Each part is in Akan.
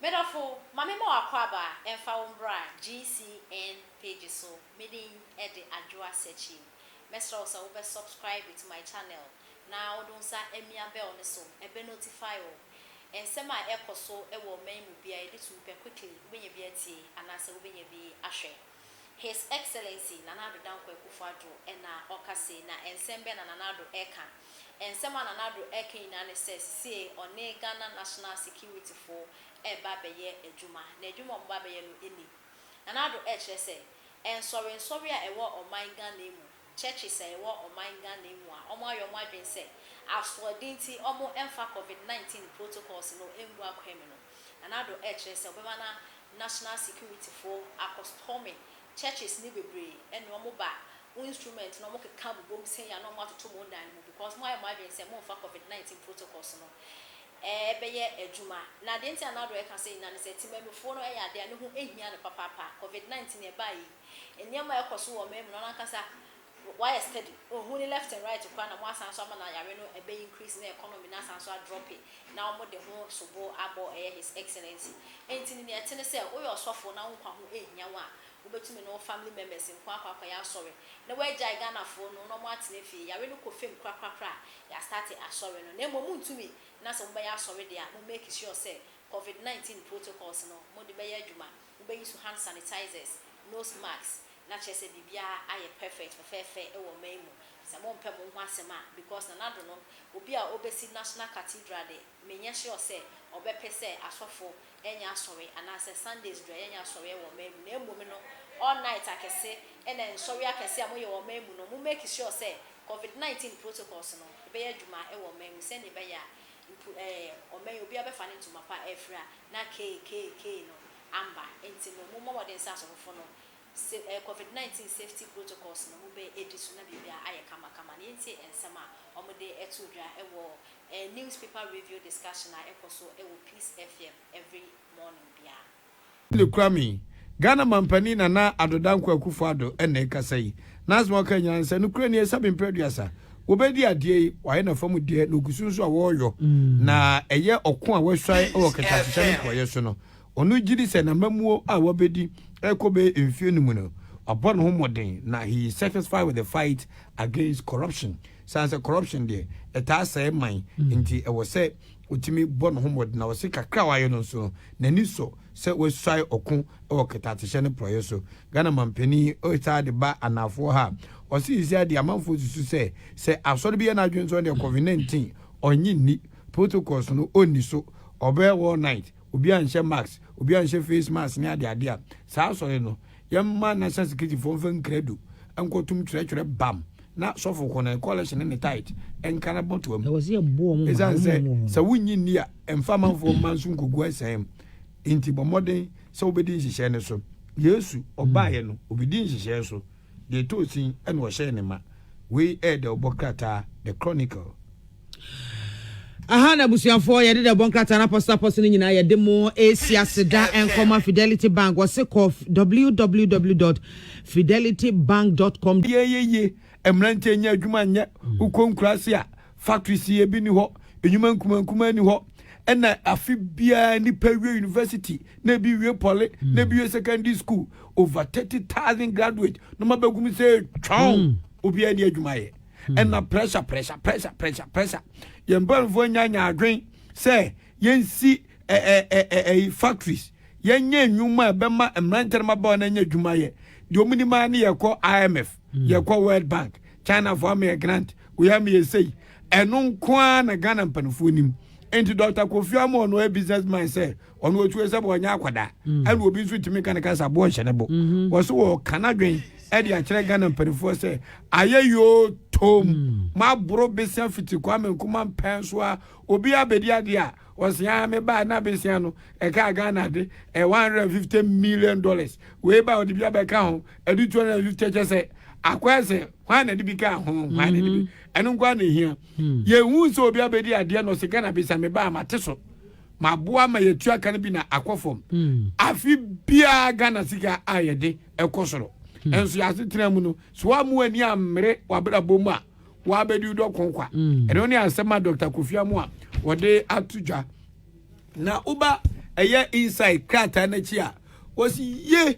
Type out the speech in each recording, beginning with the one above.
Medafo, mame mo akwaba emfa umbra GCN page so meaning Ede Addo searching. Mesra also over subscribe to my channel. Now don't sa emia bell ne so ebe notify o. And sema ekoso ewo men mu bia ede to quickly when you be ati anase when you be ahwe. His Excellency Nana Addo ena okase na ensembe na Nana Addo eka. Ensema Nana Addo eka ina ne say one Ghana national security for eba beye ejuma na ejuma mba beye no eni. Nana Addo say sorry a ewo oman Ghana mu church say ewo oman Ghana mu a omo ayo mo adwen say asodinti omo emfa COVID-19 protocols no embu akwemi no. Nana Addo say obema na national security for accustomed churches ni bebre and no ba instrument no mo ke ka bo say ya no mo atoto mo dan mo because mo imagine say mo fa COVID-19 protocols no beye ejuma na de ntia na do e ka say na say timamifo no e ya de ne ho ehia ne papa COVID-19 e ba yi eniama e koso wo mem no na kasa why steady who ni left and right kwa na mo asan so ama na yare no e be increase na economy na asan so drop it na mo de ho sobo abo his excellency enti ni ete ne say o yo sofo na ho kwa ho ehia wa ubetumi no family members nkwa akwa ya sorry na we jai Ghana fo no mo atene fie yare no ko fem krakrakra ya start asori no na mo ntumi na so mba ya sorry dia mo make sure say COVID-19 protocols no mo de be ya adwuma mo be use hand sanitizers nose masks na chese bibia aye perfect fefe e wo memu se mo mpe mo ho asema because Nana Addo no obi a obesi national cathedral de menye sure say obepe say asofo enya asori anase Sundays do enya asori e wo memu na emom no all night akese ena nsori akese amoye wo memu no mo make sure say COVID-19 protocols no be ya adwuma e wo memu se ne be ya omen obi abefa ne ntuma pa efra na KKK no amba enti no mo mo den sa asofo no COVID-19 safety protocols no be edisu na bibia aye kama na enti ensema omode etudwa ewo newspaper review discussion na ekoso ewo Peace FM every morning bia le kwami Ghana mampani Nana Addo Addo ene kasai nazmo ka nyansa no kura ne sabe mpreduasa obedi ade waye na famu de no gusunso a woyo na eye okon a wahwai e wokata ne koye so no onu gidi se na mamuo a wabedi ekobe emfie no mu no abon ho moden na he is satisfied with the fight against corruption sans corruption there eta say man nti e wo se otimi bon ho moden na wo se kakra waye no so na ni so se wahwai okon e wokata ne proye so Ghana mampani o ta de ba anafo ha o si isi ade amanfo susu se asori bi na adwen so de COVID-19 onyi ni protocols no oni so obe all night obi anhye mask obi anhye face mask ne ade a saa so no yemma na security for fan credo ankotum twere bam na sofo kona collection ne tight enkana boto am was here boom se wunyi ni a emfa manfo manso nkogu asem enti bomodin se obedi nhihye ne so Yesu obaye no obedi nhihye so de tosin ene wo hye ne ma we the obokrata the chronicle aha na busuafo ye de bonkrata na posta ni nyina ye de mo Asia Seda and Fidelity Bank was www.fidelitybank.com ye emrante nya adwuma nya ukonkurase a factories ye bi ni ho enwuma nkuma ni ho ena afi bia ni Peru University na bi wie poly na bi secondary school over 30,000 graduate no mabagum say twon obi ani adwuma ye ena pressure yembanfo nya adwen say yensi factories yenye nwuma bema emrante maba na nya adwuma ye de omunima na yekọ IMF yekọ World Bank China for me grant we am ye say eno nko na Ghana mpanfo nim enti Dr. Kofi Amo no businessman say ono otu esebo onya akwada anu obi nso timi kan kasa bo hye ne bo wo so wo kanadwen e de akere Ghana mpanfo say ayeyo tom ma bro besia fiti kwa me kuma penso a obi abedi ade a osia me ba na besia no e ka Ghana de $150 million we ba odi bia be ka ho e di 250 say akwese kwa na di bi ka ho kwa na di bi enu kwa na hia ye hu so obi abedi ade no se Ghana besia me ba mate so ma boa ma ye tua kan bi na akofom afi bia Ghana sika ayede ekosoro enso ya setena mu no so wa mu ani amre wabra bomu a wa bedi do konkwa eno ne asema Dr. Kofi Amo a wode atudwa na uba ɛyɛ inside krata na chi a was ye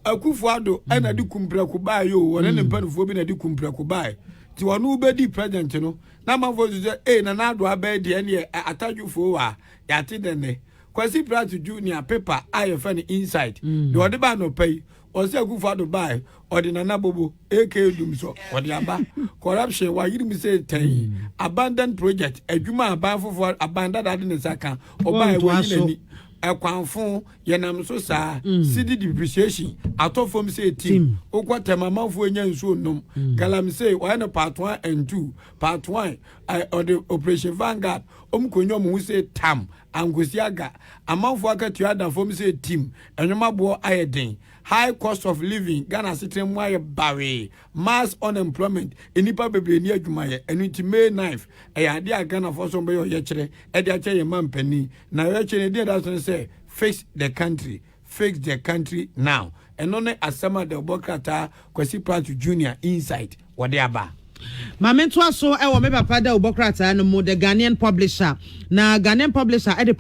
Akufo-Addo na di kumprako bae yo wona ne mpanufo bi na di kumprako bae ti wono ubedi president no na manfo say Nana Addo abae de ne atadwufo wa ya te dene Kwasi Pratt Junior paper aye fa ne inside de ode ba no pay o say Akufo-Addo bae ode Nana Bobo aka dum so ode aba corruption wa yiri mi say 10 abandoned project adwuma abanfo abandoned ade ne saka obae wa yinani ekwanfo yenam so saa city depreciation atofom say team okwatema manfo enya nsuo nom galam say why no part 1 and 2 part 1 or the operation Vanguard konyo mu say tam angosiaga amanfo akatu ada fom say team enwomabo ayeden high cost of living Ghana city mu aye bare mass unemployment enipa bebre ni adwuma ye enuti May 9th ade a Ghana for so be ye kire e de ache ye mampani na ye kire dey that say fix the country now and only asama the bokata Kwasi Pratt Junior inside what they aba Mamento aso ewo me papa da obokrata no mo the Ghanaian publisher na Ghanaian publisher e the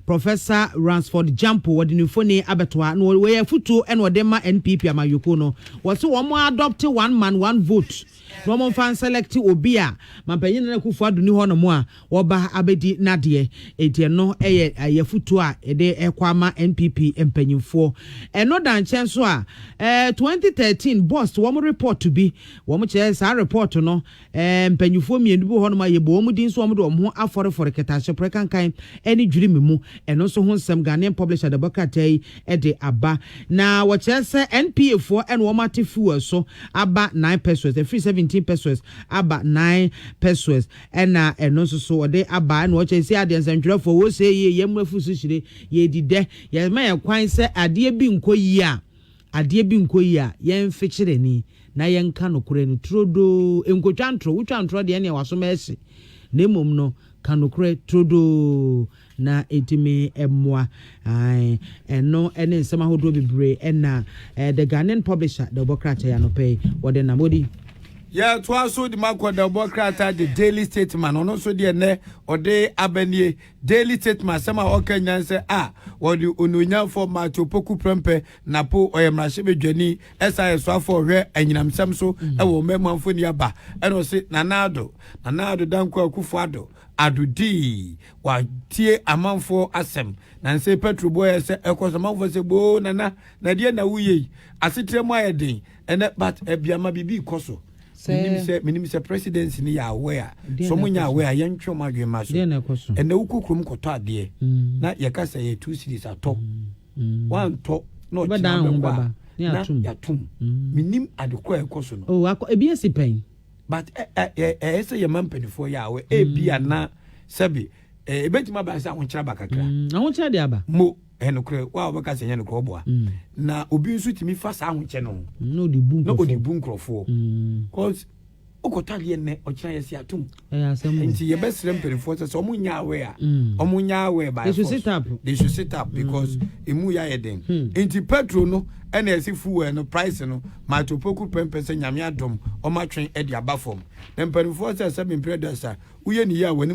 Professor Ransford Jampo wodi ni foni abetwa no we futu e no de ma NPP amayoko no wo se wo mo adopt one man one vote no mo fan select obi a mampanyin na Akufo-Addo ni ho no mo a wo ba abedi nade e no ye futu a e de ekwama NPP empanyimfo e no dan chen so a 2013 boss wo mo report to be wo mo che sa report no mpanyimfo mienu bi ho no ma ye bo mo din so wo mo do mo afore ketashe prekankan eni dwiri memu eno so ho nsem Ghanaian publisher the bakatai e de aba na wo che se NPA for en wo mate fuel so aba 9 pesos the free 17 pesos aba 9 pesos ena eno so de aba na wo che se ade nsantwerefo wo se ye mwafu so hire ye dide ye ma ye kwan se ade bi nkoyi a ye mfekire ni na ye nka no kure ni trodo enkotwantro wutwantro de ne waso ma esi na emom no kanokure trodo na etimi emwa eno ene nsema hodo bebre ena the Ghanaian publisher the bokrata ya no pay wode na modi yeah to also the mark the bokrata the Daily Statement ono so de ne ode abanie Daily Statement sama okanya se wodi onunya format opoku prempe na po oyemrahye bedwani SIS afo hwe anyinamsem so e wo memamfo ni aba eno se Nana Addo danko Akufo-Addo adudi wa tie amanfo asem na nse petro boy se ekoso amanfo se bo nana na die na wuye asetre mu ayeden ene but ebiama bibi koso minim se presidency ni ya aware so munya aware ye ntwe madwe maso ene ukukrum koto ade na ye kasa ye 2 series ato one to no chamba na yatum minim adekwa ekoso no ebiesi pen but say your man penifo ya we bia na sabi ebetima ba sa ahonkyera bakakra ahonkyera de aba mo enokre wa obaka se nyenokro boa na obi nso timi fa sa ahonkyere no no di bu nkrofo cause okotale ne okyera yesi atum asem nti ye besrem penifo se omunya awe by they should sit up because emu ya yeden nti petrol no ena esi fuel no price no ma to poku pempese nyame adom o ma twen e dia ba fom na penifo se 7 predecessor uye ni ya wani